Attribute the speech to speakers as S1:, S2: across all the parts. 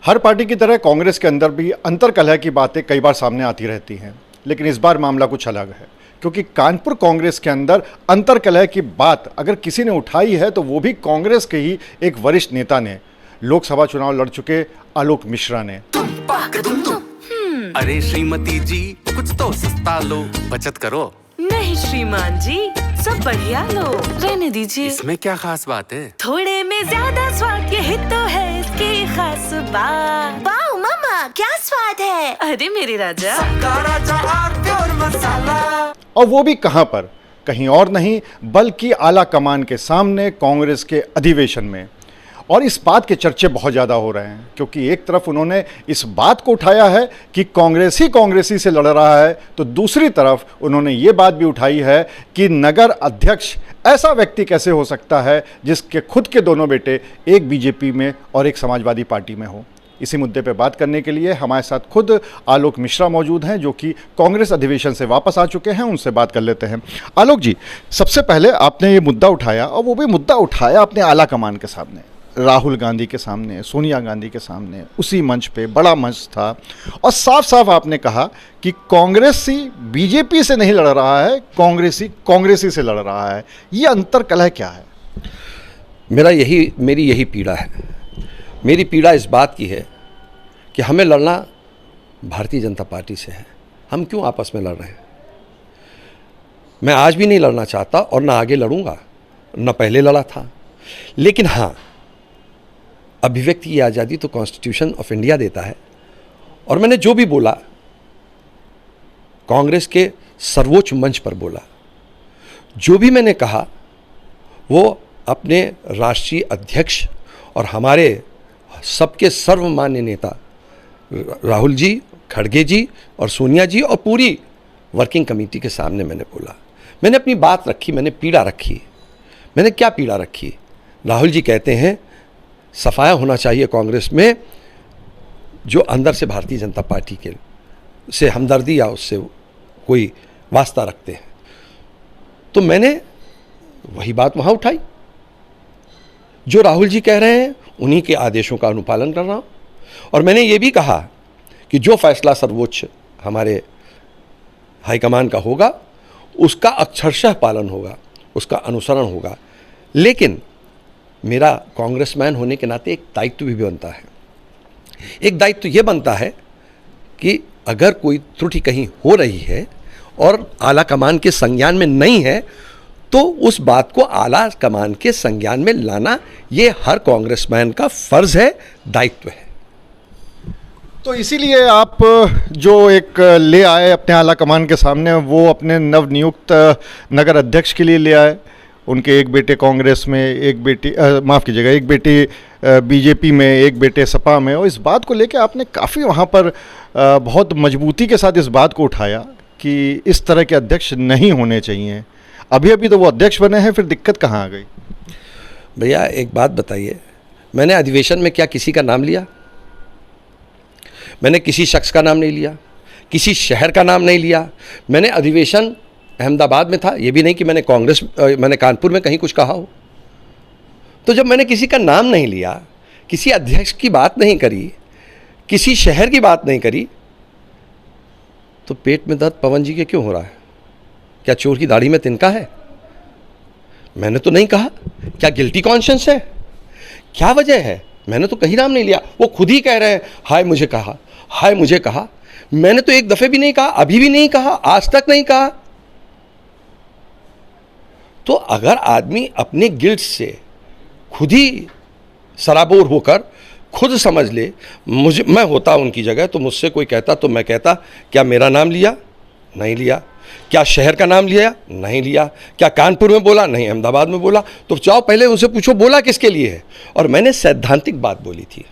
S1: हर party की तरह कांग्रेस के अंदर भी अंतर्कलह की बातें कई बार सामने आती रहती हैं, लेकिन इस बार मामला कुछ अलग है क्योंकि कानपुर कांग्रेस के अंदर अंतर्कलह की बात अगर किसी ने उठाई है तो वो भी कांग्रेस के ही एक वरिष्ठ नेता ने, लोकसभा चुनाव लड़ चुके आलोक मिश्रा ने।
S2: अरे श्रीमती जी, कुछ तो सस्ता लो, बचत करो।
S3: नहीं श्रीमान जी, सब बढ़िया लो, रहने दीजिए।
S2: इसमें क्या खास बात है?
S3: थोड़े में ज्यादा स्वाद, यही तो है इसकी खास बात।
S4: वाह मामा, क्या स्वाद है।
S3: अरे मेरे राजा,
S2: प्योर मसाला।
S1: और वो भी कहां पर, कहीं और नहीं बल्कि आला कमान के सामने कांग्रेस के अधिवेशन में। और इस बात के चर्चे बहुत ज़्यादा हो रहे हैं क्योंकि एक तरफ उन्होंने इस बात को उठाया है कि कांग्रेस ही कांग्रेसी से लड़ रहा है, तो दूसरी तरफ उन्होंने ये बात भी उठाई है कि नगर अध्यक्ष ऐसा व्यक्ति कैसे हो सकता है जिसके खुद के दोनों बेटे एक बीजेपी में और एक समाजवादी पार्टी में हो। इसी मुद्दे पर बात करने के लिए हमारे साथ खुद आलोक मिश्रा मौजूद हैं जो कि कांग्रेस अधिवेशन से वापस आ चुके हैं। उनसे बात कर लेते हैं। आलोक जी, सबसे पहले आपने ये मुद्दा उठाया और वो भी मुद्दा उठाया अपने आला कमान के सामने, राहुल गांधी के सामने, सोनिया गांधी के सामने, उसी मंच पे, बड़ा मंच था, और साफ साफ आपने कहा कि कांग्रेसी बीजेपी से नहीं लड़ रहा है, कांग्रेसी कांग्रेसी से लड़ रहा है। ये अंतर्कलह क्या है?
S5: मेरी यही पीड़ा है। मेरी पीड़ा इस बात की है कि हमें लड़ना भारतीय जनता पार्टी से है। हम क्यों आपस में लड़ रहे हैं? मैं आज भी नहीं लड़ना चाहता और ना आगे लड़ूंगा, ना पहले लड़ा था। लेकिन हाँ, अभिव्यक्ति की आज़ादी तो कॉन्स्टिट्यूशन ऑफ इंडिया देता है, और मैंने जो भी बोला कांग्रेस के सर्वोच्च मंच पर बोला। जो भी मैंने कहा वो अपने राष्ट्रीय अध्यक्ष और हमारे सबके सर्वमान्य नेता राहुल जी, खड़गे जी और सोनिया जी और पूरी वर्किंग कमेटी के सामने मैंने बोला। मैंने अपनी बात रखी, मैंने पीड़ा रखी। मैंने क्या पीड़ा रखी? राहुल जी कहते हैं सफाया होना चाहिए कांग्रेस में, जो अंदर से भारतीय जनता पार्टी के से हमदर्दी या उससे कोई वास्ता रखते हैं। तो मैंने वही बात वहाँ उठाई। जो राहुल जी कह रहे हैं उन्हीं के आदेशों का अनुपालन कर रहा हूँ। और मैंने ये भी कहा कि जो फैसला सर्वोच्च हमारे हाईकमान का होगा उसका अक्षरशः पालन होगा, उसका अनुसरण होगा। लेकिन मेरा कांग्रेसमैन होने के नाते एक दायित्व भी बनता है। एक दायित्व ये बनता है कि अगर कोई त्रुटि कहीं हो रही है और आला कमान के संज्ञान में नहीं है तो उस बात को आला कमान के संज्ञान में लाना ये हर कांग्रेसमैन का फर्ज है, दायित्व है।
S1: तो इसीलिए आप जो एक ले आए अपने आला कमान के सामने, वो अपने नवनियुक्त नगर अध्यक्ष के लिए ले आए। उनके एक बेटे कांग्रेस में, एक बेटी माफ़ कीजिएगा, एक बेटी बीजेपी में, एक बेटे सपा में, और इस बात को लेकर आपने काफ़ी वहाँ पर बहुत मजबूती के साथ इस बात को उठाया कि इस तरह के अध्यक्ष नहीं होने चाहिए। अभी अभी तो वो अध्यक्ष बने हैं, फिर दिक्कत कहाँ आ गई?
S5: भैया एक बात बताइए, मैंने अधिवेशन में क्या किसी का नाम लिया? मैंने किसी शख्स का नाम नहीं लिया, किसी शहर का नाम नहीं लिया। मैंने अधिवेशन अहमदाबाद में था, ये भी नहीं कि मैंने कानपुर में कहीं कुछ कहा हो। तो जब मैंने किसी का नाम नहीं लिया, किसी अध्यक्ष की बात नहीं करी, किसी शहर की बात नहीं करी, तो पेट में दर्द पवन जी के क्यों हो रहा है? क्या चोर की दाढ़ी में तिनका है? मैंने तो नहीं कहा। क्या गिल्टी कॉन्शियंस है? क्या वजह है? मैंने तो कहीं नाम नहीं लिया। वो खुद ही कह रहे हैं हाय मुझे कहा, हाय मुझे कहा। मैंने तो एक दफे भी नहीं कहा, अभी भी नहीं कहा, आज तक नहीं कहा। तो अगर आदमी अपने गिल्ट से खुद ही सराबोर होकर खुद समझ ले, मैं होता उनकी जगह तो मुझसे कोई कहता तो मैं कहता क्या मेरा नाम लिया? नहीं लिया। क्या शहर का नाम लिया? नहीं लिया। क्या कानपुर में बोला? नहीं, अहमदाबाद में बोला। तो जाओ पहले उनसे पूछो बोला किसके लिए है। और मैंने सैद्धांतिक बात बोली थी,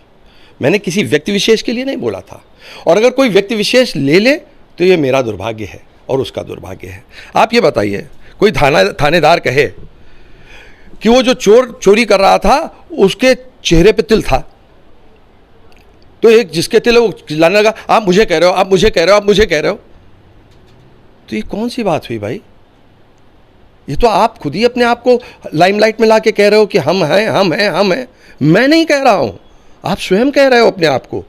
S5: मैंने किसी व्यक्ति विशेष के लिए नहीं बोला था। और अगर कोई व्यक्ति विशेष ले ले तो ये मेरा दुर्भाग्य है और उसका दुर्भाग्य है। आप ये बताइए, कोई थानेदार कहे कि वो जो चोरी कर रहा था उसके चेहरे पे तिल था, तो एक जिसके तिल है वो चिल्लाने लगा आप मुझे कह रहे हो, आप मुझे कह रहे हो, आप मुझे कह रहे हो। तो ये कौन सी बात हुई भाई? ये तो आप खुद ही अपने आप को लाइमलाइट में ला के कह रहे हो कि हम हैं, हम हैं, हम हैं। मैं नहीं कह रहा हूँ, आप स्वयं कह रहे हो अपने आप को।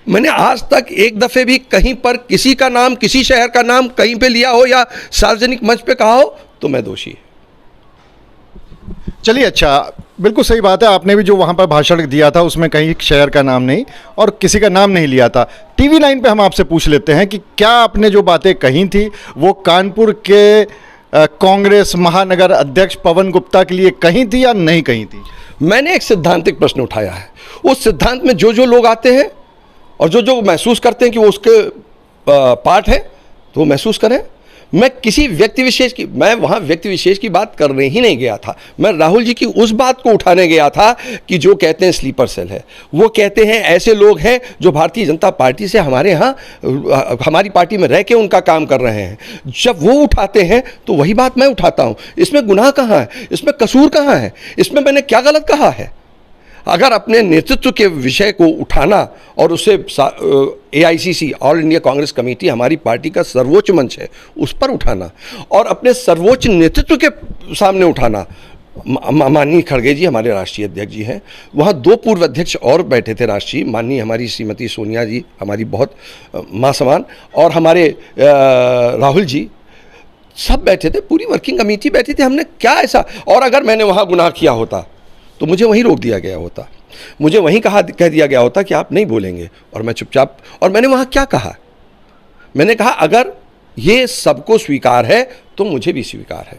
S5: मैंने आज तक एक दफे भी कहीं पर किसी का नाम, किसी शहर का नाम कहीं पे लिया हो या सार्वजनिक मंच पे कहा हो तो मैं दोषी।
S1: चलिए, अच्छा, बिल्कुल सही बात है। आपने भी जो वहाँ पर भाषण दिया था उसमें कहीं शहर का नाम नहीं और किसी का नाम नहीं लिया था। टीवी 9 पे हम आपसे पूछ लेते हैं कि क्या आपने जो बातें कही थी वो कानपुर के कांग्रेस महानगर अध्यक्ष पवन गुप्ता के लिए कही थी या नहीं कही थी?
S5: मैंने एक सिद्धांतिक प्रश्न उठाया है। उस सिद्धांत में जो जो लोग आते हैं और जो जो महसूस करते हैं कि वो उसके पार्ट है तो वो महसूस करें। मैं किसी व्यक्ति विशेष की, मैं वहाँ व्यक्ति विशेष की बात करने ही नहीं गया था। मैं राहुल जी की उस बात को उठाने गया था कि जो कहते हैं स्लीपर सेल है, वो कहते हैं ऐसे लोग हैं जो भारतीय जनता पार्टी से हमारे यहाँ, हमारी पार्टी में रह के उनका काम कर रहे हैं। जब वो उठाते हैं तो वही बात मैं उठाता हूँ। इसमें गुनाह कहाँ है? इसमें कसूर कहाँ है? इसमें मैंने क्या गलत कहा है? अगर अपने नेतृत्व के विषय को उठाना और उसे AICC, all India Congress committee, हमारी पार्टी का सर्वोच्च मंच है, उस पर उठाना और अपने सर्वोच्च नेतृत्व के सामने उठाना। माननीय खड़गे जी हमारे राष्ट्रीय अध्यक्ष जी हैं, वहाँ 2 पूर्व अध्यक्ष और बैठे थे राष्ट्रीय, माननीय हमारी श्रीमती सोनिया जी, हमारी बहुत माँ समान, और हमारे राहुल जी, सब बैठे थे, पूरी वर्किंग कमेटी बैठी थी। हमने क्या ऐसा, और अगर मैंने वहाँ गुनाह किया होता तो मुझे वहीं रोक दिया गया होता, मुझे वहीं कह दिया गया होता कि आप नहीं बोलेंगे, और मैं चुपचाप। और मैंने वहाँ क्या कहा? मैंने कहा अगर ये सबको स्वीकार है तो मुझे भी स्वीकार है,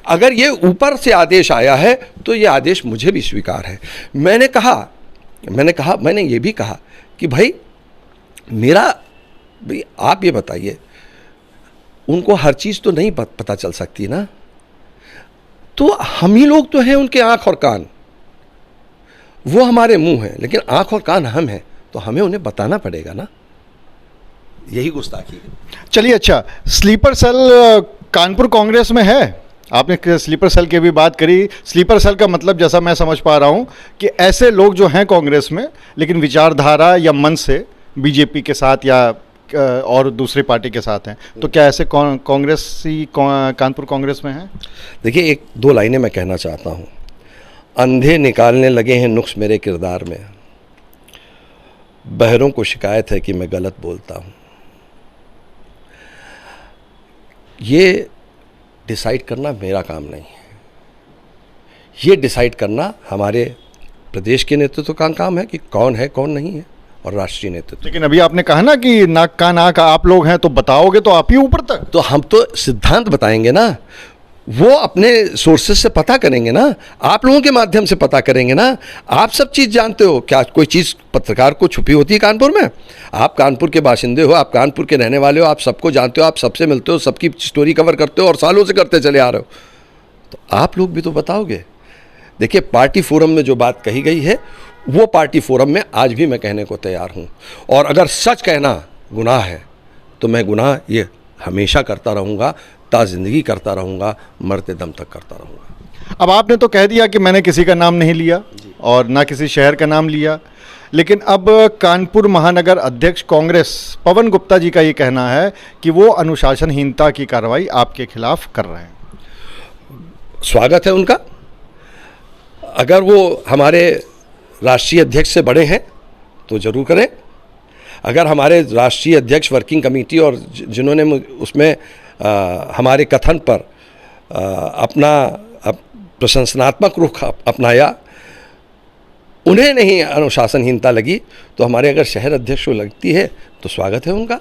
S5: अगर ये ऊपर से आदेश आया है तो ये आदेश मुझे भी स्वीकार है। मैंने ये भी कहा कि भाई आप ये बताइए, उनको हर चीज़ तो नहीं पता चल सकती ना, तो हम ही लोग तो हैं उनके आँख और कान, वो हमारे मुंह हैं, लेकिन आंख और कान हम हैं, तो हमें उन्हें बताना पड़ेगा ना। यही गुस्ताखी है।
S1: चलिए, अच्छा, स्लीपर सेल कानपुर कांग्रेस में है? आपने स्लीपर सेल की भी बात करी। स्लीपर सेल का मतलब, जैसा मैं समझ पा रहा हूं, कि ऐसे लोग जो हैं कांग्रेस में लेकिन विचारधारा या मन से बीजेपी के साथ या और दूसरी पार्टी के साथ हैं, तो क्या ऐसे कांग्रेसी कानपुर कांग्रेस में हैं?
S5: देखिए, 1-2 लाइनें मैं कहना चाहता हूँ। अंधे निकालने लगे हैं नुक्स मेरे किरदार में, बहरों को शिकायत है कि मैं गलत बोलता हूँ। ये डिसाइड करना मेरा काम नहीं है, ये डिसाइड करना हमारे प्रदेश के नेतृत्व का काम है कि कौन है कौन नहीं है, और राष्ट्रीय नेतृत्व।
S1: लेकिन अभी आपने कहा ना कि नाक का नाक आप लोग हैं, तो बताओगे तो आप ही ऊपर तक।
S5: तो हम तो सिद्धांत बताएंगे ना, वो अपने सोर्सेस से पता करेंगे ना, आप लोगों के माध्यम से पता करेंगे ना। आप सब चीज़ जानते हो, क्या कोई चीज़ पत्रकार को छुपी होती है कानपुर में? आप कानपुर के बाशिंदे हो, आप कानपुर के रहने वाले हो, आप सबको जानते हो, आप सबसे मिलते हो, सबकी स्टोरी कवर करते हो और सालों से करते चले आ रहे हो, तो आप लोग भी तो बताओगे। देखिए, पार्टी फोरम में जो बात कही गई है वो पार्टी फोरम में आज भी मैं कहने को तैयार हूँ, और अगर सच कहना गुनाह है तो मैं गुनाह ये हमेशा करता रहूँगा, ता जिंदगी करता रहूँगा, मरते दम तक करता रहूँगा।
S1: अब आपने तो कह दिया कि मैंने किसी का नाम नहीं लिया और ना किसी शहर का नाम लिया, लेकिन अब कानपुर महानगर अध्यक्ष कांग्रेस पवन गुप्ता जी का ये कहना है कि वो अनुशासनहीनता की कार्रवाई आपके खिलाफ कर रहे हैं।
S5: स्वागत है उनका, अगर वो हमारे राष्ट्रीय अध्यक्ष से बड़े हैं तो ज़रूर करें। अगर हमारे राष्ट्रीय अध्यक्ष वर्किंग कमेटी और जिन्होंने उसमें हमारे कथन पर अपना प्रशंसनात्मक रुख अपनाया, उन्हें नहीं अनुशासनहीनता लगी, तो हमारे अगर शहर अध्यक्ष को लगती है तो स्वागत है उनका।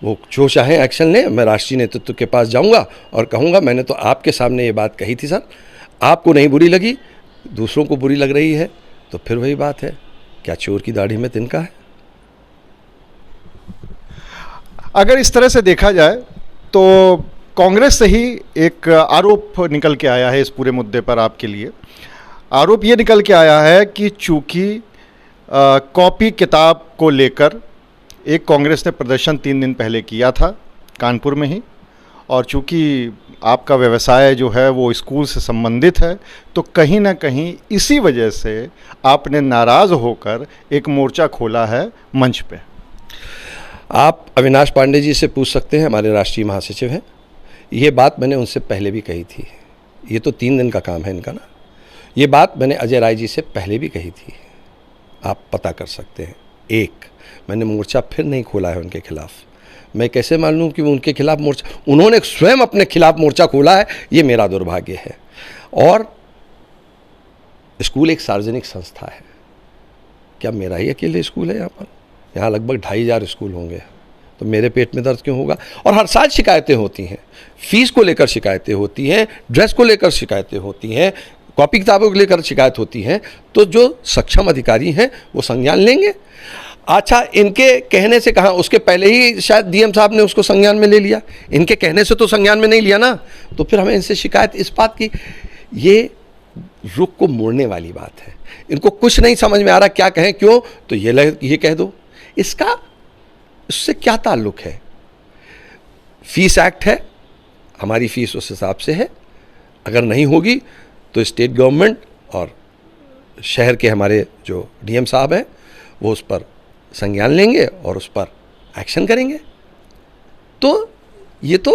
S5: वो जो चाहें एक्शन लें। मैं राष्ट्रीय नेतृत्व के पास जाऊंगा और कहूंगा मैंने तो आपके सामने ये बात कही थी सर, आपको नहीं बुरी लगी, दूसरों को बुरी लग रही है, तो फिर वही बात है, क्या चोर की दाढ़ी में तिनका है।
S1: अगर इस तरह से देखा जाए तो कांग्रेस से ही एक आरोप निकल के आया है इस पूरे मुद्दे पर आपके लिए। आरोप ये निकल के आया है कि चूंकि कॉपी किताब को लेकर एक कांग्रेस ने प्रदर्शन 3 दिन पहले किया था कानपुर में ही, और चूंकि आपका व्यवसाय जो है वो स्कूल से संबंधित है, तो कहीं ना कहीं इसी वजह से आपने नाराज़ होकर एक मोर्चा खोला है मंच पे।
S5: आप अविनाश पांडे जी से पूछ सकते हैं, हमारे राष्ट्रीय महासचिव हैं। ये बात मैंने उनसे पहले भी कही थी, ये तो 3 दिन का काम है इनका ना। ये बात मैंने अजय राय जी से पहले भी कही थी, आप पता कर सकते हैं। एक, मैंने मोर्चा फिर नहीं खोला है उनके खिलाफ। मैं कैसे मालूम कि वो उनके खिलाफ मोर्चा, उन्होंने स्वयं अपने खिलाफ मोर्चा खोला है, ये मेरा दुर्भाग्य है। और स्कूल एक सार्वजनिक संस्था है, क्या मेरा ही अकेले स्कूल है यहाँ पर? यहाँ लगभग 2500 स्कूल होंगे, तो मेरे पेट में दर्द क्यों होगा? और हर साल शिकायतें होती हैं, फीस को लेकर शिकायतें होती हैं, ड्रेस को लेकर शिकायतें होती हैं, कॉपी किताबों को लेकर शिकायत होती हैं। तो जो सक्षम अधिकारी हैं वो संज्ञान लेंगे। अच्छा, इनके कहने से कहाँ, उसके पहले ही शायद डीएम साहब ने उसको संज्ञान में ले लिया, इनके कहने से तो संज्ञान में नहीं लिया ना। तो फिर हमें इनसे शिकायत इस बात की, ये रुख को मोड़ने वाली बात है। इनको कुछ नहीं समझ में आ रहा क्या कहें, क्यों, तो ये कह दो। इसका उससे क्या ताल्लुक है? फीस एक्ट है, हमारी फीस उस हिसाब से है, अगर नहीं होगी तो स्टेट गवर्नमेंट और शहर के हमारे जो डीएम साहब हैं वो उस पर संज्ञान लेंगे और उस पर एक्शन करेंगे। तो ये तो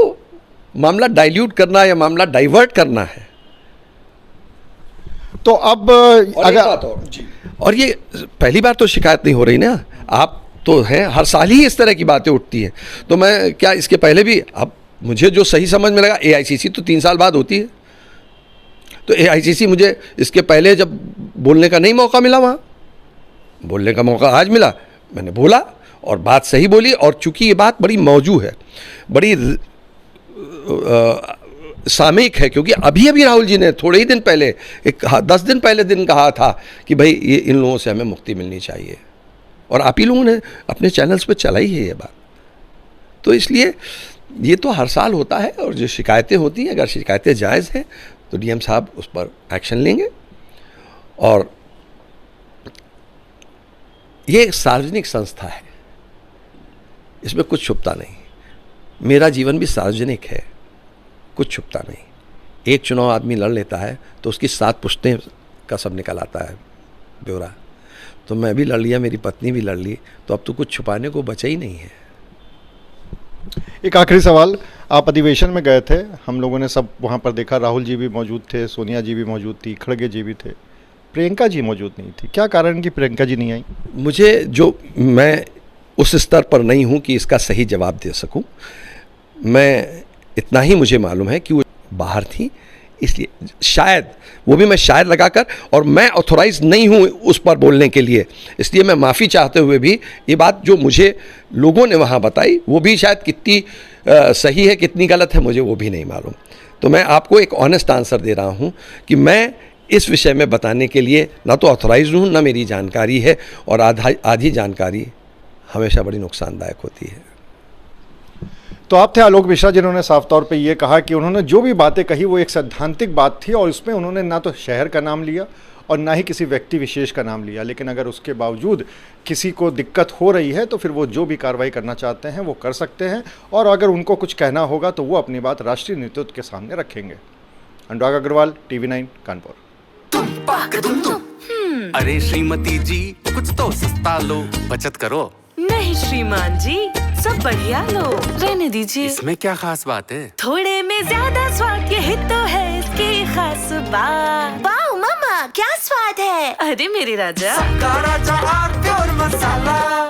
S5: मामला डाइल्यूट करना या मामला डाइवर्ट करना है।
S1: तो अब
S5: और ये पहली बार तो शिकायत नहीं हो रही ना, आप तो हैं, हर साल ही इस तरह की बातें उठती हैं। तो मैं क्या इसके पहले भी, अब मुझे जो सही समझ में लगा, AICC तो 3 साल बाद होती है, तो AICC मुझे इसके पहले जब बोलने का नहीं मौका मिला, वहाँ बोलने का मौका आज मिला, मैंने बोला और बात सही बोली। और चूंकि ये बात बड़ी मौजू है, बड़ी सामयिक है, क्योंकि अभी अभी राहुल जी ने थोड़े ही दिन पहले, 10 दिन पहले दिन कहा था कि भाई ये इन लोगों से हमें मुक्ति मिलनी चाहिए, और आप ही लोगों ने अपने चैनल्स पे चलाई है ये बात। तो इसलिए ये तो हर साल होता है, और जो शिकायतें होती हैं, अगर शिकायतें जायज़ हैं तो डीएम साहब उस पर एक्शन लेंगे। और ये एक सार्वजनिक संस्था है, इसमें कुछ छुपता नहीं। मेरा जीवन भी सार्वजनिक है, कुछ छुपता नहीं। एक चुनाव आदमी लड़ लेता है तो उसकी 7 पुश्तें का सब निकल आता है ब्यौरा। तो मैं भी लड़ लिया, मेरी पत्नी भी लड़ ली, तो अब तो कुछ छुपाने को बचा ही नहीं है।
S1: एक आखिरी सवाल, आप अधिवेशन में गए थे, हम लोगों ने सब वहाँ पर देखा, राहुल जी भी मौजूद थे, सोनिया जी भी मौजूद थी, खड़गे जी भी थे, प्रियंका जी मौजूद नहीं थी। क्या कारण कि प्रियंका जी नहीं आई?
S5: मैं उस स्तर पर नहीं हूँ कि इसका सही जवाब दे सकूँ। मैं इतना ही मुझे मालूम है कि वो बाहर थी, इसलिए शायद, वो भी मैं शायद लगाकर, और मैं ऑथोराइज नहीं हूँ उस पर बोलने के लिए, इसलिए मैं माफ़ी चाहते हुए भी ये बात जो मुझे लोगों ने वहाँ बताई, वो भी शायद कितनी सही है कितनी गलत है मुझे वो भी नहीं मालूम। तो मैं आपको एक ऑनेस्ट आंसर दे रहा हूँ कि मैं इस विषय में बताने के लिए ना तो ऑथोराइज हूँ, ना मेरी जानकारी है, और आधी जानकारी हमेशा बड़ी नुकसानदायक होती है।
S1: तो आप थे आलोक मिश्रा, जिन्होंने साफ तौर पे ये कहा कि उन्होंने जो भी बातें कही वो एक सैद्धांतिक बात थी, और उसमें उन्होंने ना तो शहर का नाम लिया और ना ही किसी व्यक्ति विशेष का नाम लिया। लेकिन अगर उसके बावजूद किसी को दिक्कत हो रही है तो फिर वो जो भी कार्रवाई करना चाहते हैं वो कर सकते हैं, और अगर उनको कुछ कहना होगा तो वो अपनी बात राष्ट्रीय नेतृत्व के सामने रखेंगे। अनुराग अग्रवाल, TV9 कानपुर।
S2: अरे श्रीमती जी, कुछ तो सस्ता लो, बचत करो।
S3: नहीं श्रीमान जी, सब बढ़िया लो, रहने दीजिए।
S2: इसमें क्या खास बात है?
S3: थोड़े में ज्यादा स्वाद, यही तो है इसकी खास बात।
S4: वाह मामा, क्या स्वाद है।
S3: अरे मेरे राजा,
S2: मसाला